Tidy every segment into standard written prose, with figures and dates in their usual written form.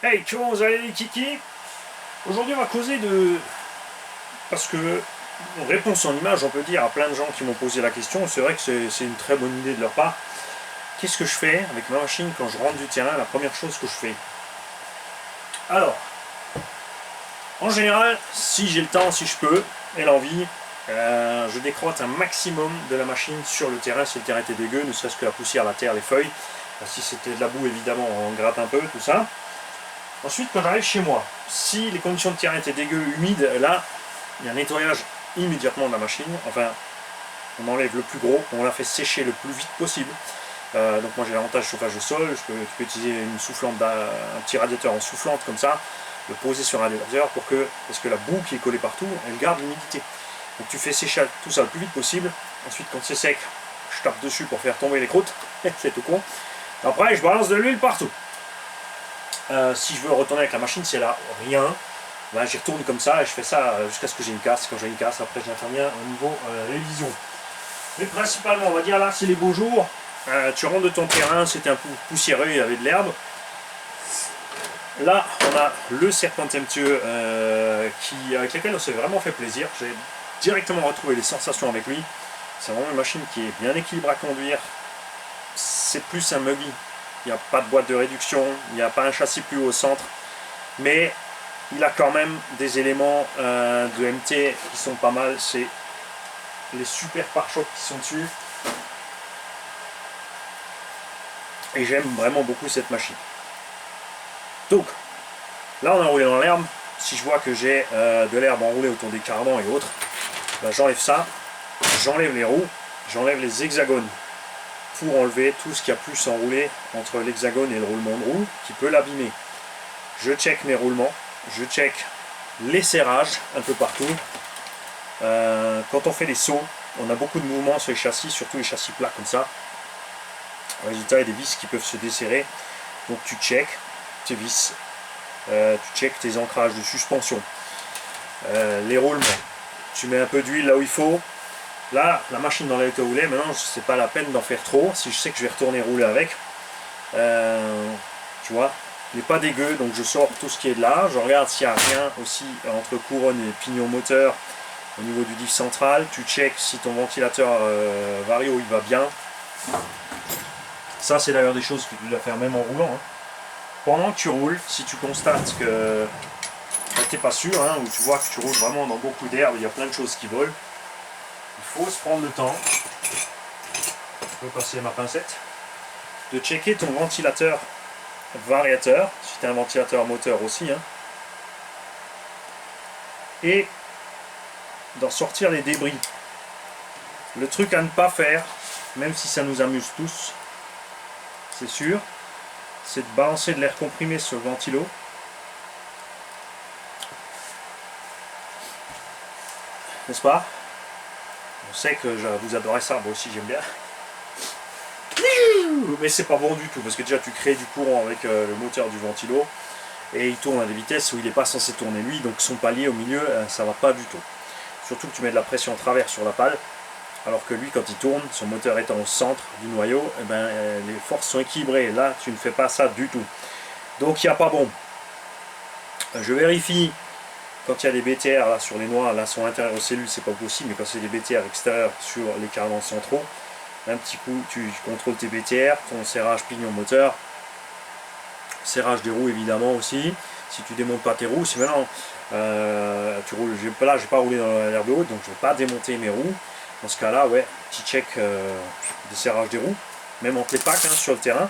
Hey, comment vous allez les kikis? Aujourd'hui on va causer de... Parce que, réponse en image, on peut dire à plein de gens qui m'ont posé la question, c'est vrai que c'est une très bonne idée de leur part. Qu'est-ce que je fais avec ma machine quand je rentre du terrain? La première chose que je fais. Alors, en général, si j'ai le temps, si je peux, et l'envie, je décrotte un maximum de la machine sur le terrain si le terrain était dégueu, ne serait-ce que la poussière, la terre, les feuilles. Si c'était de la boue, évidemment, on gratte un peu, tout ça. Ensuite, quand j'arrive chez moi, si les conditions de terrain étaient dégueu, humides, là, il y a un nettoyage immédiatement de la machine. Enfin, on enlève le plus gros, on la fait sécher le plus vite possible. Donc moi j'ai l'avantage chauffage au sol, tu peux utiliser une soufflante, un petit radiateur en soufflante comme ça, le poser sur un radiateur parce que la boue qui est collée partout, elle garde l'humidité. Donc tu fais sécher tout ça le plus vite possible. Ensuite, quand c'est sec, je tape dessus pour faire tomber les croûtes. C'est tout con. Après, je balance de l'huile partout. Si je veux retourner avec la machine, c'est là rien. Ben, j'y retourne comme ça et je fais ça jusqu'à ce que j'ai une casse. Quand j'ai une casse, après j'interviens au niveau révision. Mais principalement, on va dire là, c'est les beaux jours. Tu rentres de ton terrain, c'était un peu poussiéreux, il y avait de l'herbe. Là, on a le serpent temptueux avec lequel on s'est vraiment fait plaisir. J'ai directement retrouvé les sensations avec lui. C'est vraiment une machine qui est bien équilibrée à conduire. C'est plus un muggy. Il n'y a pas de boîte de réduction, il n'y a pas un châssis plus haut au centre. Mais il a quand même des éléments de MT qui sont pas mal. C'est les super pare-chocs qui sont dessus. Et j'aime vraiment beaucoup cette machine. Donc, là on a roulé dans l'herbe. Si je vois que j'ai de l'herbe enroulée autour des cardans et autres, ben j'enlève ça, j'enlève les roues, j'enlève les hexagones pour enlever tout ce qui a plus enroulé entre l'hexagone et le roulement de roue qui peut l'abîmer. Je check mes roulements, je check les serrages un peu partout. Quand on fait les sauts, on a beaucoup de mouvements sur les châssis, surtout les châssis plats comme ça. Le résultat, il y a des vis qui peuvent se desserrer. Donc tu check tes vis, tu check tes ancrages de suspension, les roulements. Tu mets un peu d'huile là où il faut. Là, la machine dans laquelle je roulais, maintenant, c'est pas la peine d'en faire trop. Si je sais que je vais retourner rouler avec, tu vois, il n'est pas dégueu, donc je sors tout ce qui est de là. Je regarde s'il n'y a rien aussi entre couronne et pignon moteur au niveau du diff central. Tu check si ton ventilateur vario il va bien. Ça, c'est d'ailleurs des choses que tu dois faire même en roulant. Hein. Pendant que tu roules, si tu constates que tu n'es pas sûr, hein, ou tu vois que tu roules vraiment dans beaucoup d'herbe, il y a plein de choses qui volent, il faut se prendre le temps, je peux passer ma pincette, de checker ton ventilateur variateur, si tu as un ventilateur moteur aussi, hein, et d'en sortir les débris. Le truc à ne pas faire, même si ça nous amuse tous, c'est sûr, c'est de balancer de l'air comprimé sur le ventilo. N'est-ce pas? On sait que vous adorez ça, moi aussi j'aime bien. Mais c'est pas bon du tout, parce que déjà tu crées du courant avec le moteur du ventilo, et il tourne à des vitesses où il n'est pas censé tourner lui, donc son palier au milieu, ça va pas du tout. Surtout que tu mets de la pression en travers sur la pale, alors que lui quand il tourne, son moteur étant au centre du noyau, eh ben, les forces sont équilibrées. Là tu ne fais pas ça du tout. Donc il n'y a pas bon. Je vérifie quand il y a des BTR là, sur les noix, là sont intérieurs aux cellules, c'est pas possible, mais quand c'est des BTR extérieurs sur les cardans centraux, un petit coup tu contrôles tes BTR, ton serrage pignon moteur, serrage des roues évidemment aussi. Si tu démontes pas tes roues, si maintenant tu roules, là j'ai pas roulé dans l'herbe haute, donc je vais pas démonter mes roues. Dans ce cas là, ouais, petit check des serrages des roues, même entre les packs hein, sur le terrain.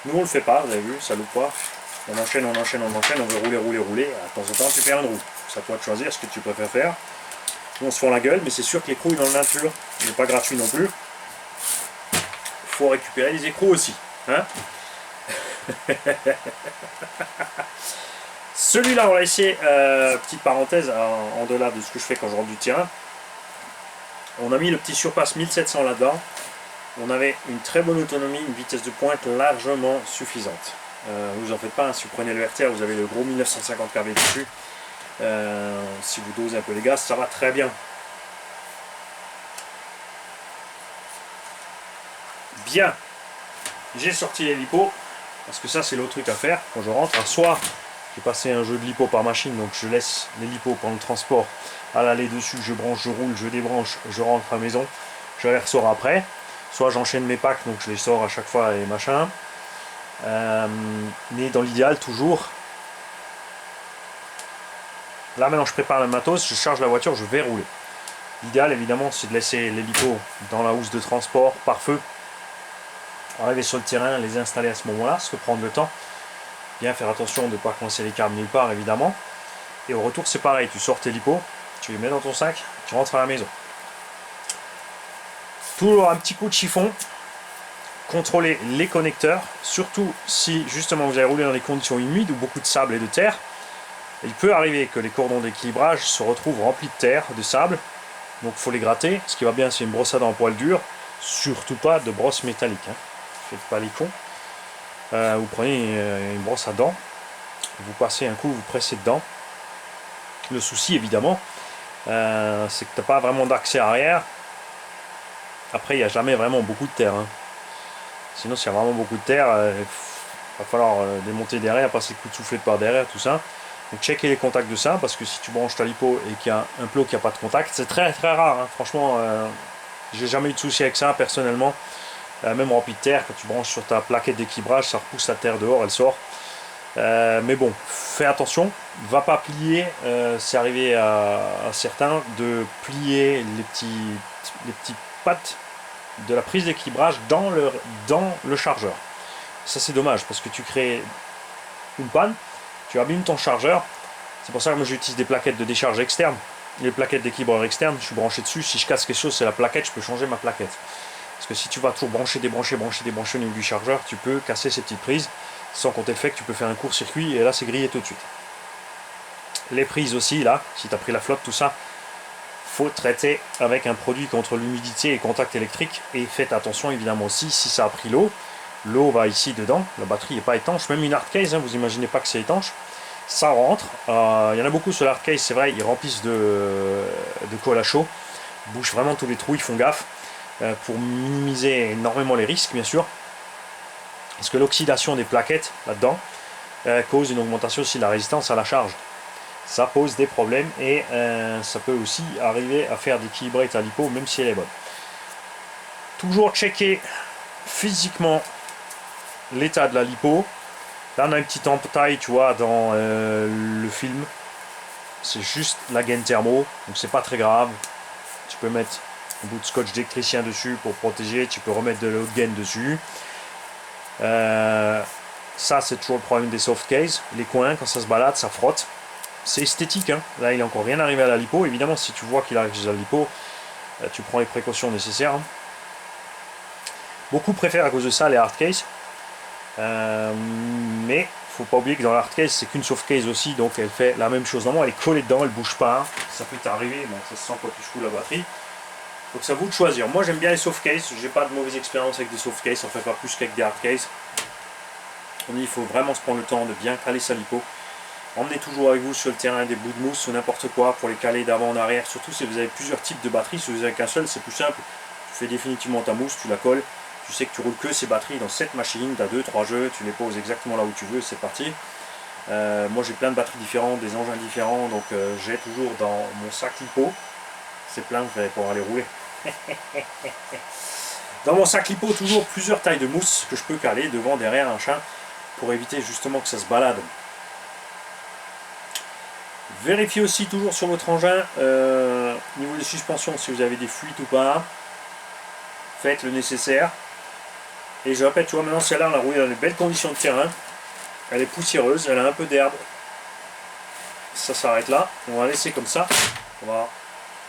Nous on le fait pas, vous avez vu, ça loupe pas. On enchaîne, on enchaîne, on enchaîne, on veut rouler, rouler, rouler. De temps en temps tu perds une roue. C'est à toi de choisir ce que tu préfères faire. Nous on se fend la gueule, mais c'est sûr que l'écrou dans la nature n'est pas gratuit non plus. Il faut récupérer les écrous aussi. Hein. Celui-là, on va laisser, petite parenthèse, en delà de ce que je fais quand je rentre du terrain. On a mis le petit surpasse 1700 là-dedans. On avait une très bonne autonomie, une vitesse de pointe largement suffisante. Vous en faites pas, hein, si vous prenez le RTR, vous avez le gros 1950 kV dessus. Si vous dosez un peu les gaz, ça va très bien. Bien, j'ai sorti l'hélico, parce que ça c'est l'autre truc à faire quand je rentre. Soit J'ai passé un jeu de lipo par machine, donc je laisse les lipos pendant le transport à l'aller dessus, je branche, je roule, je débranche, je rentre à la maison, je les ressors après. Soit j'enchaîne mes packs, donc je les sors à chaque fois et machin. Mais dans l'idéal, toujours. Là maintenant je prépare le matos, je charge la voiture, je vais rouler. L'idéal évidemment c'est de laisser les lipos dans la housse de transport par feu. Arriver sur le terrain, les installer à ce moment-là, se prendre le temps. Bien faire attention de ne pas coincer les câbles nulle part évidemment. Et au retour c'est pareil, tu sors tes lipos, tu les mets dans ton sac, tu rentres à la maison. Toujours un petit coup de chiffon. Contrôler les connecteurs, surtout si justement vous avez roulé dans des conditions humides ou beaucoup de sable et de terre. Il peut arriver que les cordons d'équilibrage se retrouvent remplis de terre, de sable, donc il faut les gratter. Ce qui va bien, c'est une brosse à dents en poil dur, surtout pas de brosse métallique. Hein. Faites pas les cons. Vous prenez une brosse à dents, vous passez un coup, vous pressez dedans. Le souci, évidemment, c'est que tu n'as pas vraiment d'accès arrière. Après, il n'y a jamais vraiment beaucoup de terre. Hein. Sinon, s'il y a vraiment beaucoup de terre, il va falloir démonter derrière, passer le coup de soufflette par derrière, tout ça. Donc checker les contacts de ça, parce que si tu branches ta lipo et qu'il y a un plot qui n'a pas de contact, c'est très très rare. Hein. Franchement, j'ai jamais eu de souci avec ça personnellement. Même rempli de terre, quand tu branches sur ta plaquette d'équilibrage, ça repousse la terre dehors, elle sort. Mais bon, fais attention, va pas plier. C'est arrivé à certains de plier les petits pattes de la prise d'équilibrage dans le chargeur. Ça c'est dommage parce que tu crées une panne, tu abîmes ton chargeur. C'est pour ça que moi j'utilise des plaquettes de décharge externes. Les plaquettes d'équilibreur externe, je suis branché dessus. Si je casse quelque chose, c'est la plaquette, je peux changer ma plaquette. Parce que si tu vas toujours brancher, débrancher au niveau du chargeur, tu peux casser ces petites prises. Sans compter le fait que tu peux faire un court-circuit et là c'est grillé tout de suite. Les prises aussi, là, si tu as pris la flotte, tout ça, faut traiter avec un produit contre l'humidité et contact électrique. Et faites attention évidemment aussi si ça a pris l'eau. L'eau va ici dedans, la batterie n'est pas étanche, même une hardcase, hein, vous imaginez pas que c'est étanche. Ça rentre, il y en a beaucoup sur l'hardcase, c'est vrai, ils remplissent de colle à chaud, ils bouchent vraiment tous les trous, ils font gaffe, pour minimiser énormément les risques bien sûr. Parce que l'oxydation des plaquettes là-dedans cause une augmentation aussi de la résistance à la charge. Ça pose des problèmes et ça peut aussi arriver à faire d'équilibrer ta lipo même si elle est bonne. Toujours checker physiquement l'état de la lipo. Là on a une petite entaille, tu vois, dans le film. C'est juste la gaine thermo, donc c'est pas très grave. Tu peux mettre un bout de scotch d'électricien dessus pour protéger, tu peux remettre de la haute gaine dessus. Ça c'est toujours le problème des soft cases. Les coins, quand ça se balade, ça frotte. C'est esthétique, hein. Là il n'est encore rien arrivé à la lipo. Évidemment, si tu vois qu'il arrive à la lipo, tu prends les précautions nécessaires. Hein. Beaucoup préfèrent à cause de ça les hard cases. Mais faut pas oublier que dans l'hard case c'est qu'une soft case aussi, donc elle fait la même chose. Normalement elle est collée dedans, elle bouge pas. Ça peut t'arriver, bon, ça se sent quand tu secoues la batterie. Donc c'est à vous de choisir. Moi j'aime bien les soft cases, j'ai pas de mauvaise expérience avec des soft cases, on fait pas plus qu'avec des hard cases. On dit il faut vraiment se prendre le temps de bien caler sa lipo. Emmenez toujours avec vous sur le terrain des bouts de mousse ou n'importe quoi pour les caler d'avant en arrière, surtout si vous avez plusieurs types de batteries. Si vous avez qu'un seul, c'est plus simple. Tu fais définitivement ta mousse, tu la colles. Tu sais que tu roules que ces batteries dans cette machine, tu as 2-3 jeux, tu les poses exactement là où tu veux, c'est parti. Moi j'ai plein de batteries différentes, des engins différents, donc j'ai toujours dans mon sac lipo, c'est plein pour aller rouler. Dans mon sac lipo, toujours plusieurs tailles de mousse que je peux caler devant, derrière, machin, pour éviter justement que ça se balade. Vérifiez aussi toujours sur votre engin, niveau des suspensions, si vous avez des fuites ou pas. Faites le nécessaire. Et je répète, tu vois, maintenant celle-là, on a roulé dans de belles conditions de terrain. Elle est poussiéreuse, elle a un peu d'herbe. Ça s'arrête là. On va laisser comme ça. On va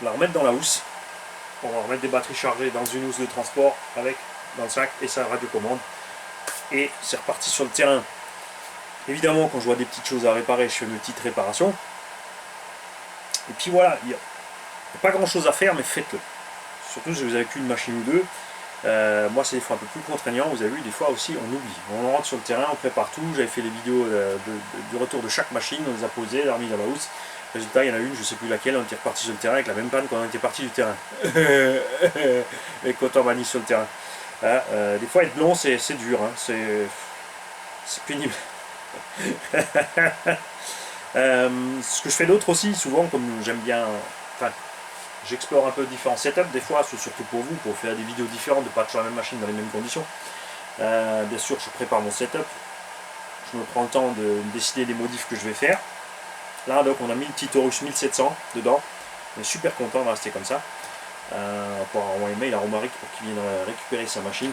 la remettre dans la housse. On va remettre des batteries chargées dans une housse de transport avec dans le sac et sa radiocommande. Et c'est reparti sur le terrain. Évidemment, quand je vois des petites choses à réparer, je fais une petite réparation. Et puis voilà, il n'y a pas grand chose à faire, mais faites-le. Surtout si vous avez qu'une machine ou deux. Moi c'est des fois un peu plus contraignant, vous avez vu, des fois aussi on oublie. On rentre sur le terrain, on prépare tout, j'avais fait les vidéos du retour de chaque machine, on les a posées, on les a remis dans la housse. Résultat, il y en a une, je ne sais plus laquelle, on était reparti sur le terrain avec la même panne quand on était parti du terrain. Et quand on manie sur le terrain. Des fois être blond c'est dur, hein. C'est pénible. Ce que je fais d'autre aussi, souvent, comme j'aime bien, enfin, j'explore un peu différents setups, des fois, surtout pour vous, pour faire des vidéos différentes, de pas sur la même machine dans les mêmes conditions. Bien sûr, je prépare mon setup, je me prends le temps de décider des modifs que je vais faire. Là, donc, on a mis le petit Taurus 1700 dedans. On est super content de rester comme ça. Pour envoyer un mail à Romaric pour qu'il vienne récupérer sa machine.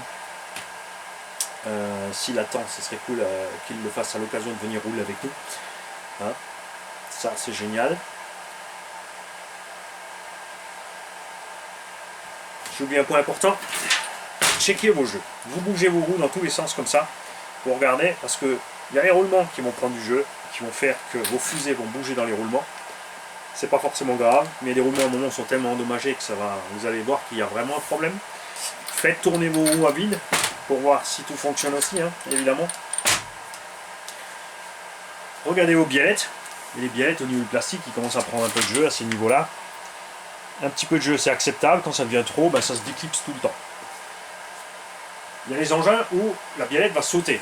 S'il attend, ce serait cool qu'il le fasse à l'occasion de venir rouler avec nous. Hein, ça, c'est génial. J'ai oublié un point important. Checkez vos jeux. Vous bougez vos roues dans tous les sens comme ça. Vous regardez, parce que il y a les roulements qui vont prendre du jeu, qui vont faire que vos fusées vont bouger dans les roulements. C'est pas forcément grave, mais les roulements à un moment sont tellement endommagés que ça va. Vous allez voir qu'il y a vraiment un problème. Faites tourner vos roues à vide pour voir si tout fonctionne aussi, hein, évidemment. Regardez vos biellettes. Et les biellettes au niveau du plastique, ils commencent à prendre un peu de jeu à ces niveaux-là. Un petit peu de jeu, c'est acceptable. Quand ça devient trop, ben, ça se déclipse tout le temps. Il y a les engins où la biellette va sauter.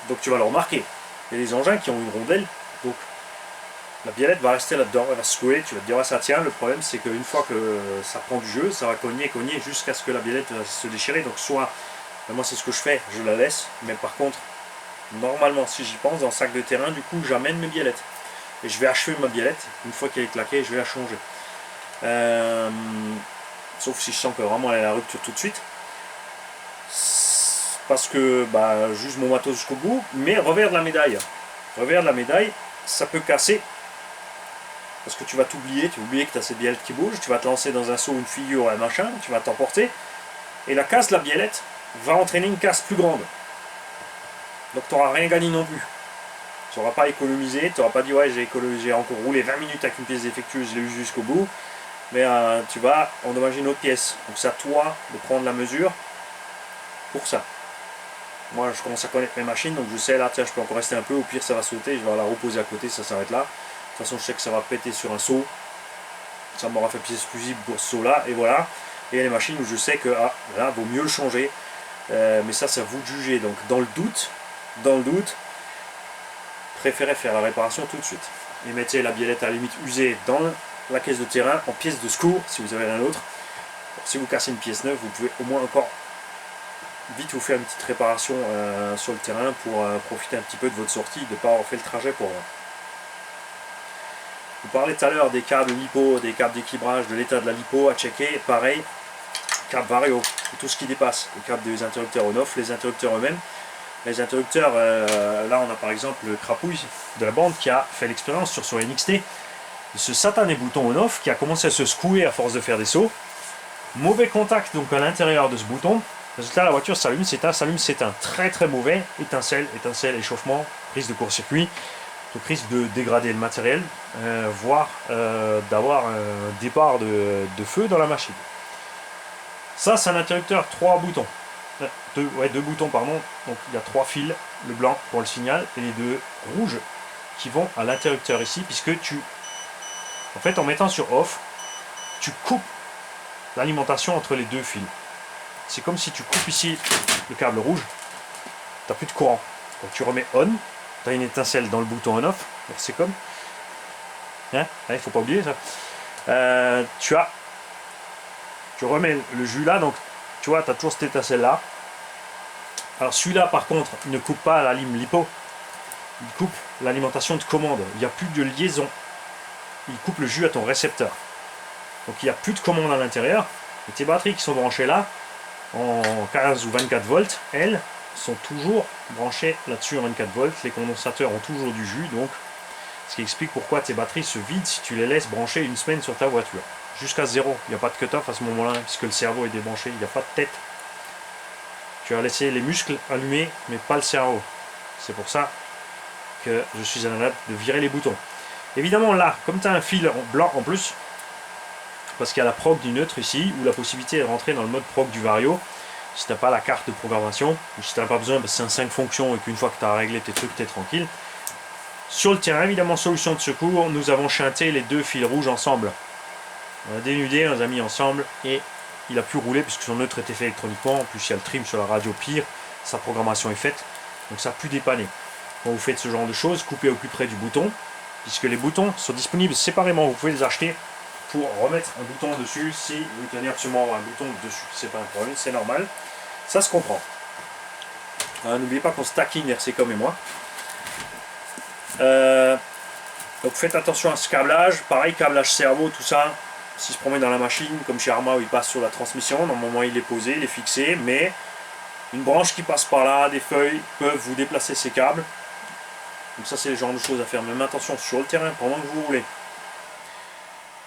Donc tu vas le remarquer. Il y a les engins qui ont une rondelle. Donc la biellette va rester là-dedans, elle va se secouer. Tu vas te dire, ah, ça tient. Le problème, c'est qu'une fois que ça prend du jeu, ça va cogner jusqu'à ce que la biellette va se déchirer. Donc soit, ben, moi c'est ce que je fais, je la laisse. Mais par contre, normalement, si j'y pense, dans le sac de terrain, du coup, j'amène mes biellettes. Et je vais achever ma biellette. Une fois qu'elle est claquée, je vais la changer. Sauf si je sens que vraiment elle est à la rupture tout de suite. Parce que bah, j'use mon matos jusqu'au bout. Mais revers de la médaille. Revers de la médaille, ça peut casser. Parce que tu vas t'oublier, tu vas oublier que tu as cette biellette qui bouge, tu vas te lancer dans un saut, une figure, un machin, tu vas t'emporter. Et la casse de la biellette va entraîner une casse plus grande. Donc tu n'auras rien gagné non plus. Tu n'auras pas économisé, tu n'auras pas dit ouais j'ai encore roulé 20 minutes avec une pièce défectueuse, je l'ai eu jusqu'au bout. Mais tu vas endommager une autre pièce. Donc c'est à toi de prendre la mesure pour ça. Moi je commence à connaître mes machines, donc je sais là tiens je peux encore rester un peu, au pire ça va sauter, je vais la reposer à côté, ça s'arrête là. De toute façon je sais que ça va péter sur un saut. Ça m'aura fait pièce fusible pour ce saut là, et voilà. Et il y a les machines où je sais que ah, là vaut mieux le changer. Mais ça c'est à vous de juger. Donc dans le doute, préférez faire la réparation tout de suite. Et mettez la biellette à la limite usée dans la caisse de terrain en pièce de secours si vous avez rien d'autre. Si vous cassez une pièce neuve, vous pouvez au moins encore vite vous faire une petite réparation sur le terrain pour profiter un petit peu de votre sortie, de ne pas avoir fait le trajet pour rien. Vous parlez tout à l'heure des câbles lipo, des câbles d'équilibrage, de l'état de la lipo à checker. Pareil, câble vario, tout ce qui dépasse. Les câbles des interrupteurs on-off, les interrupteurs eux-mêmes. Les interrupteurs, là on a par exemple le crapouille de la bande qui a fait l'expérience sur son NXT. Ce satané bouton on-off qui a commencé à se secouer à force de faire des sauts. Mauvais contact donc à l'intérieur de ce bouton. Résultat, la voiture s'allume, s'éteint. Très très mauvais. Étincelle, échauffement, prise de court-circuit. Donc risque de dégrader le matériel, voire d'avoir un départ de feu dans la machine. Ça c'est un interrupteur 3 boutons. Deux boutons pardon. Donc il y a 3 fils, le blanc pour le signal et les 2 rouges qui vont à l'interrupteur ici, puisque en fait en mettant sur off, tu coupes l'alimentation entre les 2 fils. C'est comme si tu coupes ici le câble rouge, tu n'as plus de courant. Donc tu remets on, tu as une étincelle dans le bouton on off, c'est comme. Hein, il faut pas oublier ça. Tu remets le jus là, donc tu vois, tu as toujours cette étincelle là. Alors celui-là par contre, il ne coupe pas la lime lipo, il coupe l'alimentation de commande, il n'y a plus de liaison. Il coupe le jus à ton récepteur. Donc il n'y a plus de commande à l'intérieur. Et tes batteries qui sont branchées là, en 15 ou 24 volts, elles sont toujours branchées là-dessus en 24 volts. Les condensateurs ont toujours du jus, donc ce qui explique pourquoi tes batteries se vident si tu les laisses brancher une semaine sur ta voiture. Jusqu'à 0, il n'y a pas de cut-off à ce moment-là, puisque le cerveau est débranché, il n'y a pas de tête. Tu as laissé les muscles allumés, mais pas le cerveau. C'est pour ça que je suis en train de virer les boutons. Évidemment là, comme tu as un fil blanc en plus, parce qu'il y a la prog du neutre ici, ou la possibilité de rentrer dans le mode prog du vario, si tu n'as pas la carte de programmation, ou si tu n'as pas besoin parce que c'est un 5 fonctions et qu'une fois que tu as réglé tes trucs, tu es tranquille. Sur le terrain, évidemment, solution de secours, nous avons chanté les 2 fils rouges ensemble. On a dénudé, on les a mis ensemble et il a pu rouler puisque son neutre était fait électroniquement. En plus, il y a le trim sur la radio pire, sa programmation est faite, donc ça a pu dépanner. quand vous faites ce genre de choses, coupez au plus près du bouton, puisque les boutons sont disponibles séparément. Vous pouvez les acheter pour remettre un bouton dessus si vous tenez absolument un bouton dessus. C'est pas un problème, c'est normal. Ça se comprend. N'oubliez pas qu'on stacking RC comme et moi. Donc faites attention à ce câblage. Pareil, câblage cerveau, tout ça. S'il se promène dans la machine, comme chez Arma où il passe sur la transmission, normalement il est posé, il est fixé, mais une branche qui passe par là, des feuilles peuvent vous déplacer ces câbles. Donc ça c'est le genre de choses à faire. Même attention sur le terrain pendant que vous roulez.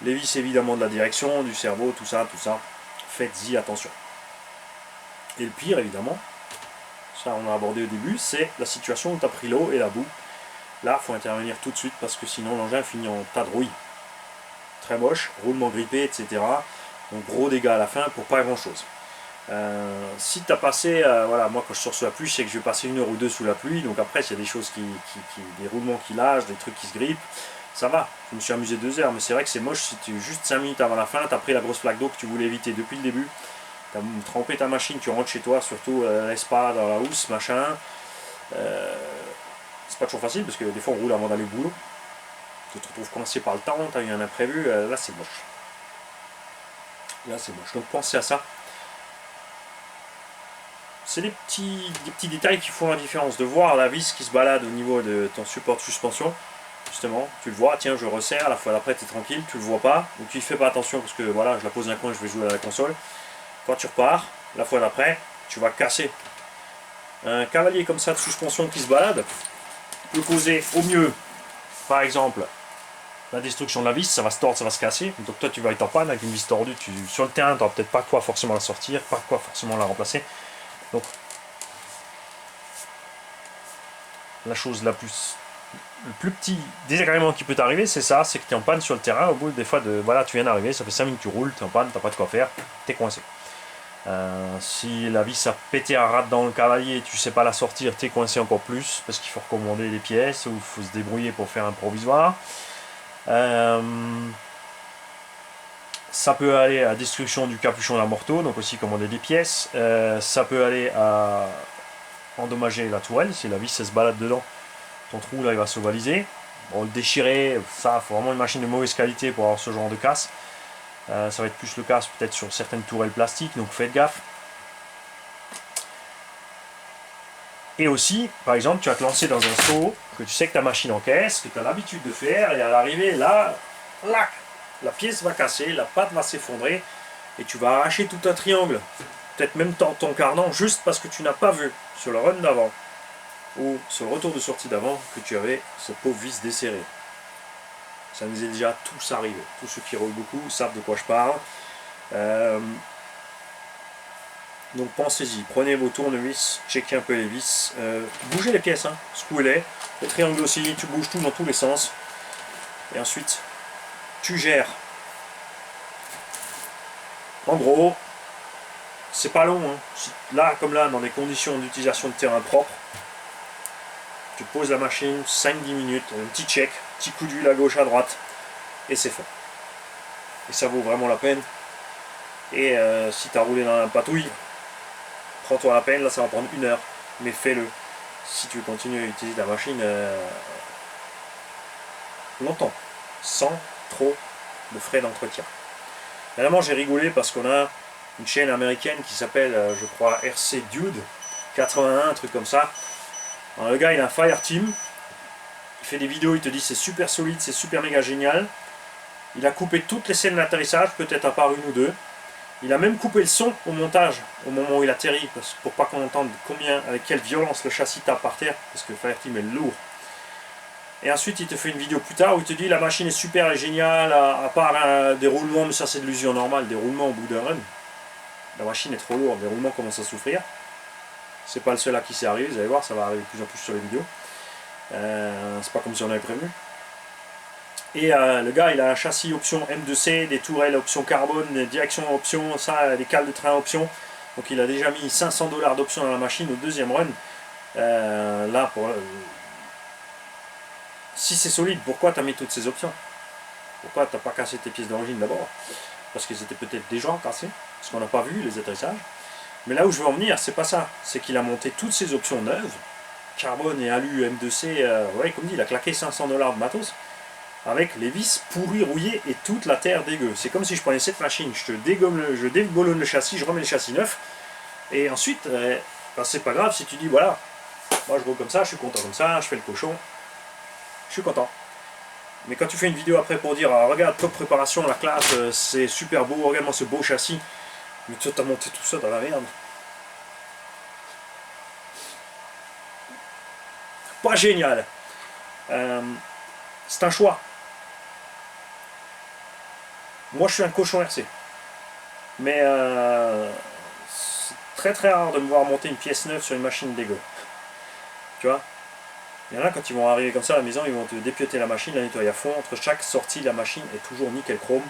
Les vis évidemment de la direction, du cerveau, tout ça. Faites-y attention. Et le pire évidemment, ça on a abordé au début, c'est la situation où tu as pris l'eau et la boue. Là il faut intervenir tout de suite parce que sinon l'engin finit en tas de rouille. Très moche, roulement grippé, etc. Donc gros dégâts à la fin pour pas grand chose. Si tu as passé, voilà, moi quand je sors sous la pluie, je sais que je vais passer 1 heure ou 2 sous la pluie, donc après s'il y a des choses des roulements qui lâchent, des trucs qui se grippent, ça va, je me suis amusé 2 heures, mais c'est vrai que c'est moche si tu juste 5 minutes avant la fin, tu as pris la grosse flaque d'eau que tu voulais éviter depuis le début, tu as trempé ta machine, tu rentres chez toi, surtout laisse pas dans la housse, machin. C'est pas toujours facile parce que des fois on roule avant d'aller au boulot, tu te retrouves coincé par le temps, tu as eu un imprévu, là c'est moche. Là c'est moche, donc pensez à ça. C'est des petits détails qui font la différence. De voir la vis qui se balade au niveau de ton support de suspension, justement, tu le vois, tiens je resserre, la fois d'après tu es tranquille, tu le vois pas, donc tu y fais pas attention parce que voilà, je la pose un coin, je vais jouer à la console. Quand tu repars, la fois d'après, tu vas casser. Un cavalier comme ça de suspension qui se balade peut causer au mieux, par exemple, la destruction de la vis, ça va se tordre, ça va se casser. Donc toi tu vas être en panne avec une vis tordue, sur le terrain tu n'auras peut-être pas quoi forcément la sortir, pas quoi forcément la remplacer. Donc la chose le plus petit désagrément qui peut t'arriver, c'est ça, c'est que tu es en panne sur le terrain, au bout des fois de, voilà, tu viens d'arriver, ça fait 5 minutes que tu roules, tu es en panne, tu n'as pas de quoi faire, tu es coincé. Si la vis a pété un rate dans le cavalier et tu sais pas la sortir, tu es coincé encore plus, parce qu'il faut recommander les pièces, ou il faut se débrouiller pour faire un provisoire. Ça peut aller à destruction du capuchon d'amorto, donc aussi commander des pièces. Ça peut aller à endommager la tourelle, si la vis se balade dedans, ton trou là il va se valiser. Bon, le déchirer, ça, il faut vraiment une machine de mauvaise qualité pour avoir ce genre de casse. Ça va être plus le cas peut-être sur certaines tourelles plastiques, donc faites gaffe. Et aussi, par exemple, tu vas te lancer dans un saut que tu sais que ta machine encaisse, que tu as l'habitude de faire, et à l'arrivée, là, la pièce va casser, la patte va s'effondrer, et tu vas arracher tout un triangle. Peut-être même ton cardan, juste parce que tu n'as pas vu sur le run d'avant, ou sur le retour de sortie d'avant, que tu avais ce pauvre vis desserré. Ça nous est déjà tous arrivé. Tous ceux qui roulent beaucoup savent de quoi je parle. Donc pensez-y, prenez vos tournevis, checkez un peu les vis, bougez les pièces, hein, secouez-les, le triangle aussi, tu bouges tout dans tous les sens, et ensuite tu gères. En gros, c'est pas long, hein. Là comme là, dans des conditions d'utilisation de terrain propre, tu poses la machine 5-10 minutes, un petit check, petit coup d'huile à gauche, à droite, et c'est fait. Et ça vaut vraiment la peine. Et si tu as roulé dans la patouille, prends-toi la peine, là ça va prendre 1 heure, mais fais-le. Si tu veux continuer à utiliser ta machine longtemps, sans trop de frais d'entretien. Évidemment j'ai rigolé parce qu'on a une chaîne américaine qui s'appelle, je crois, RC Dude 81, un truc comme ça. Alors, le gars il a un Fire Team, il fait des vidéos, il te dit c'est super solide, c'est super méga génial. Il a coupé toutes les scènes d'atterrissage, peut-être à part 1 ou 2. Il a même coupé le son au montage, au moment où il atterrit, pour pas qu'on entende avec quelle violence le châssis tape par terre, parce que le Fire Team est lourd. Et ensuite il te fait une vidéo plus tard où il te dit la machine est super et géniale, à part des roulements, mais ça c'est de l'usure normale, des roulements au bout d'un run. La machine est trop lourde, les roulements commencent à souffrir. C'est pas le seul à qui c'est arrivé, vous allez voir, ça va arriver de plus en plus sur les vidéos. C'est pas comme si on avait prévenu. Et le gars il a un châssis option M2C, des tourelles option carbone, des directions option, ça, des cales de train option. Donc il a déjà mis 500 $ d'option dans la machine au deuxième run. Là, si c'est solide, pourquoi tu as mis toutes ces options? Pourquoi tu n'as pas cassé tes pièces d'origine d'abord? Parce qu'ils étaient peut-être déjà cassés, parce qu'on n'a pas vu les atterrissages. Mais là où je veux en venir, c'est pas ça. C'est qu'il a monté toutes ces options neuves, carbone et alu M2C, ouais, comme dit, il a claqué 500 $ de matos avec les vis pourries, rouillées et toute la terre dégueu. C'est comme si je prenais cette machine, je déboulonne le châssis, je remets le châssis neuf, et ensuite, ben, c'est pas grave si tu dis voilà, moi je roule comme ça, je suis content comme ça, je fais le cochon, je suis content. Mais quand tu fais une vidéo après pour dire ah, regarde, top préparation, la classe, c'est super beau, regarde-moi ce beau châssis, mais toi t'as monté tout ça dans la merde. Pas génial. C'est un choix. Moi je suis un cochon RC. Mais c'est très très rare de me voir monter une pièce neuve sur une machine dégueu. Tu vois? Il y en a quand ils vont arriver comme ça à la maison, ils vont te dépioter la machine, la nettoyer à fond. Entre chaque sortie, la machine est toujours nickel chrome.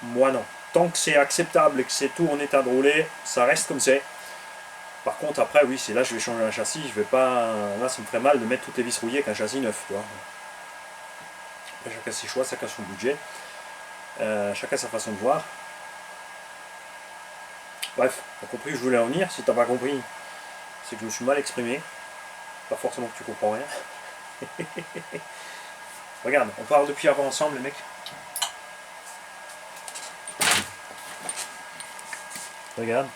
Moi non. Tant que c'est acceptable et que c'est tout en état de rouler, ça reste comme c'est. Par contre après oui, c'est là je vais changer un châssis, je vais pas. Là ça me ferait mal de mettre toutes les vis rouillées avec un châssis neuf, tu vois. Après chacun ses choix, chacun son budget, chacun sa façon de voir. Bref, t'as compris où je voulais en venir. Si t'as pas compris, c'est que je me suis mal exprimé. Pas forcément que tu comprends rien. Regarde, on parle depuis avant ensemble les mecs. Regarde.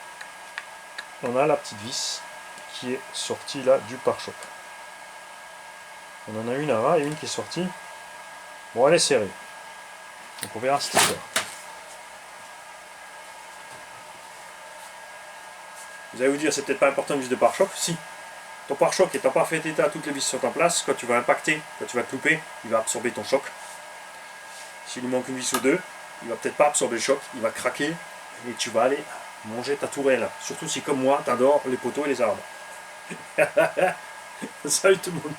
On a la petite vis qui est sortie là du pare-choc. On en a une là et une qui est sortie. Bon, elle est serrée. Donc on verra cette histoire. Vous allez vous dire, c'est peut-être pas important une vis de pare-choc. Si. Ton pare-choc est en parfait état, toutes les vis sont en place. Quand tu vas impacter, quand tu vas te louper, il va absorber ton choc. S'il lui manque une vis ou deux, il va peut-être pas absorber le choc, il va craquer et tu vas aller manger ta tourelle. Surtout si comme moi, t'adores les poteaux et les arbres. Salut tout le monde.